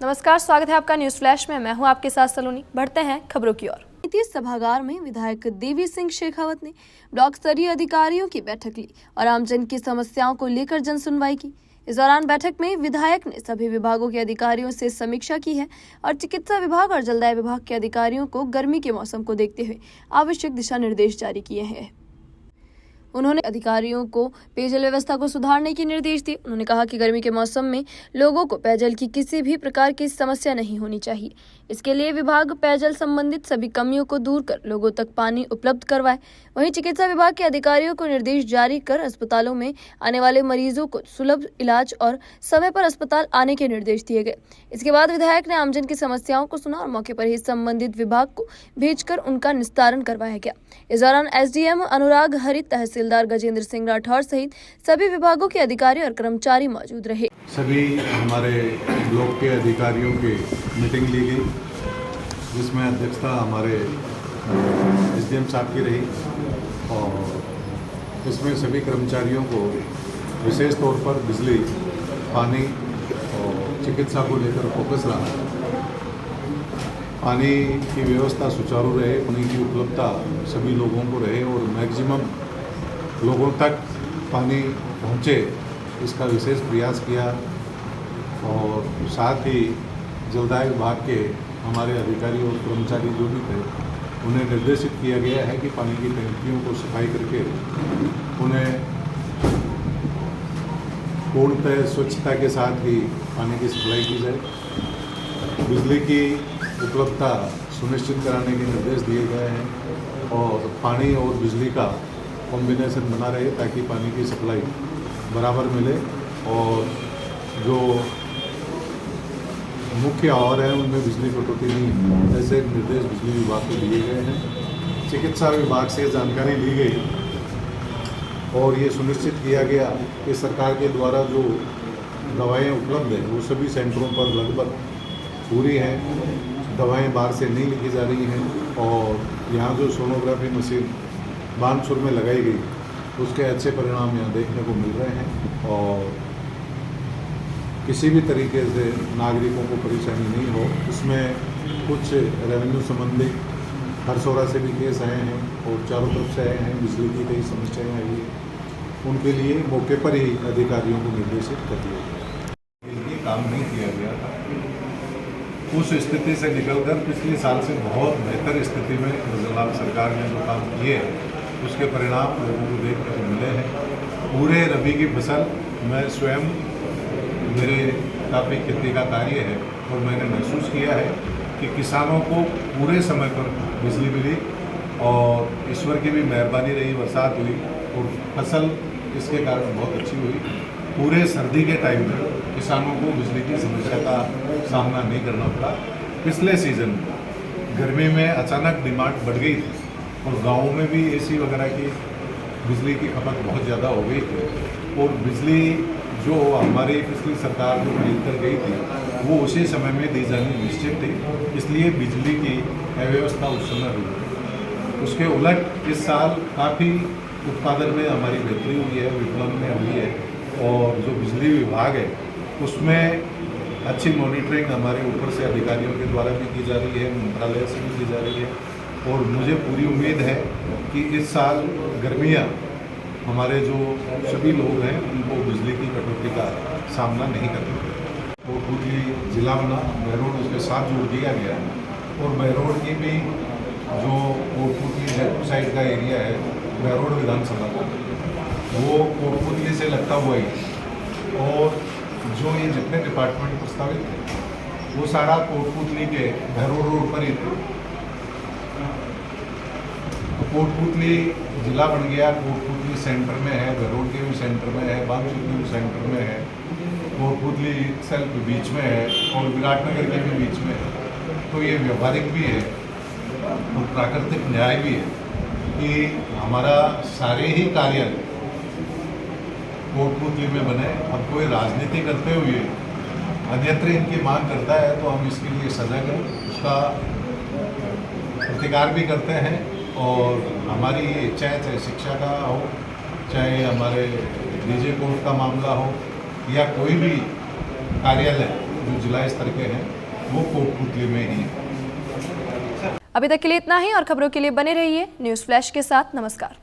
नमस्कार, स्वागत है आपका न्यूज फ्लैश में। मैं हूं आपके साथ सलोनी। बढ़ते हैं खबरों की ओर। सभागार में विधायक देवी सिंह शेखावत ने ब्लॉक स्तरीय अधिकारियों की बैठक ली और आमजन की समस्याओं को लेकर जन सुनवाई की। इस दौरान बैठक में विधायक ने सभी विभागों के अधिकारियों से समीक्षा की है और चिकित्सा विभाग और जलदाय विभाग के अधिकारियों को गर्मी के मौसम को देखते हुए आवश्यक दिशा निर्देश जारी किए हैं। उन्होंने अधिकारियों को पेयजल व्यवस्था को सुधारने के निर्देश दिए। उन्होंने कहा कि गर्मी के मौसम में लोगों को पेयजल की किसी भी प्रकार की समस्या नहीं होनी चाहिए। इसके लिए विभाग पेयजल संबंधित सभी कमियों को दूर कर लोगों तक पानी उपलब्ध करवाए। वहीं चिकित्सा विभाग के अधिकारियों को निर्देश जारी कर अस्पतालों में आने वाले मरीजों को सुलभ इलाज और समय पर अस्पताल आने के निर्देश दिए गए। इसके बाद विधायक ने आमजन की समस्याओं को सुना और मौके पर ही संबंधित विभाग को भेजकर उनका निस्तारण करवाया गया। इस दौरान एसडीएम अनुराग हरि, तहसीलदार गजेंद्र सिंह राठौर सहित सभी विभागों के अधिकारी और कर्मचारी मौजूद रहे। सभी हमारे ब्लॉक के अधिकारियों की मीटिंग ली गई, जिसमें अध्यक्षता हमारे एसडीएम साहब की रही और इसमें सभी कर्मचारियों को विशेष तौर पर बिजली, पानी और चिकित्सा को लेकर फोकस रहा। पानी की व्यवस्था सुचारू रहे, पानी की उपलब्धता सभी लोगों को रहे और मैक्सिमम लोगों तक पानी पहुँचे, इसका विशेष प्रयास किया। और साथ ही जलदाय विभाग के हमारे अधिकारी और कर्मचारी जो भी थे, उन्हें निर्देशित किया गया है कि पानी की टंकियों को सफाई करके उन्हें पूर्णतः स्वच्छता के साथ ही पानी की सप्लाई की जाए। बिजली की उपलब्धता सुनिश्चित कराने के निर्देश दिए गए हैं और पानी और बिजली का कॉम्बिनेशन बना रहे ताकि पानी की सप्लाई बराबर मिले और जो मुख्य आवर है उनमें बिजली कटौती नहीं है, ऐसे निर्देश बिजली विभाग को दिए गए हैं। चिकित्सा विभाग से जानकारी ली गई और ये सुनिश्चित किया गया कि सरकार के द्वारा जो दवाएं उपलब्ध हैं वो सभी सेंटरों पर लगभग पूरी हैं। दवाएं बाहर से नहीं लिखी जा रही हैं और यहाँ जो सोनोग्राफी मशीन बानसूर में लगाई गई, उसके अच्छे परिणाम यहाँ देखने को मिल रहे हैं और किसी भी तरीके से नागरिकों को परेशानी नहीं हो। इसमें कुछ रेवेन्यू संबंधी हरसौरा से भी केस आए हैं और चारों तरफ से आए हैं, बिजली की कई समस्याएं आई हैं, उनके लिए मौके पर ही अधिकारियों को निर्देशित कर दिया गया। ये काम नहीं किया गया था, उस स्थिति से निकलकर पिछले साल से बहुत बेहतर स्थिति में गुजरात सरकार ने जो काम किए उसके परिणाम लोगों को देखने को मिले हैं। पूरे रबी की फसल मैं स्वयं, मेरे काफ़ी खेती का कार्य है और मैंने महसूस किया है कि किसानों को पूरे समय पर बिजली मिली और ईश्वर की भी मेहरबानी रही, बरसात हुई और फसल इसके कारण बहुत अच्छी हुई। पूरे सर्दी के टाइम में किसानों को बिजली की समस्या का सामना नहीं करना पड़ा। पिछले सीज़न गर्मी में अचानक डिमांड बढ़ गई थी और गाँवों में भी एसी वगैरह की बिजली की खपत बहुत ज़्यादा हो गई थी और बिजली जो हमारी पिछली सरकार जो खरीद कर गई थी वो उसी समय में दी जानी निश्चित थी, इसलिए बिजली की अव्यवस्था उस समय हुई। उसके उलट इस साल काफ़ी उत्पादन में हमारी बेहतरी हुई है, विपणन में हुई है और जो बिजली विभाग है उसमें अच्छी मॉनिटरिंग हमारे ऊपर से अधिकारियों के द्वारा भी की जा रही है, मंत्रालय से भी की जा रही है और मुझे पूरी उम्मीद है कि इस साल गर्मियाँ हमारे जो सभी लोग हैं उनको बिजली की कटौती का सामना नहीं करना पड़ेगा। कोटपुतली जिला बना, बहरोड उसके साथ जोड़ दिया गया और बहरोड की भी जो कोटपुतली जयपुर साइड का एरिया है, बहरोड विधानसभा का, वो कोटपुतली से लगता हुआ ही और जो ये जितने डिपार्टमेंट प्रस्तावित थे वो सारा कोटपुतली के बहरोड रोड पर ही थे। कोटपुतली जिला बन गया, कोटपुतली सेंटर में है, बहरोड के भी सेंटर में है, बानसूर के भी सेंटर में है, कोटपुतली सेल्फ बीच में है और विराटनगर के भी बीच में है। तो ये व्यवहारिक भी है और प्राकृतिक न्याय भी है कि हमारा सारे ही कार्यालय कोटपुतली में बने। अब कोई राजनीति करते हुए अन्यत्र इनकी मांग करता है तो हम इसके लिए सजग हैं, उसका प्रतिकार भी करते हैं और हमारी ये चाहे शिक्षा का हो, चाहे हमारे डीजे कोर्ट का मामला हो या कोई भी कार्यालय जो जिला स्तर के हैं वो कोटपुतली में ही हैं। अभी तक के लिए इतना ही और खबरों के लिए बने रहिए न्यूज़ फ्लैश के साथ। नमस्कार।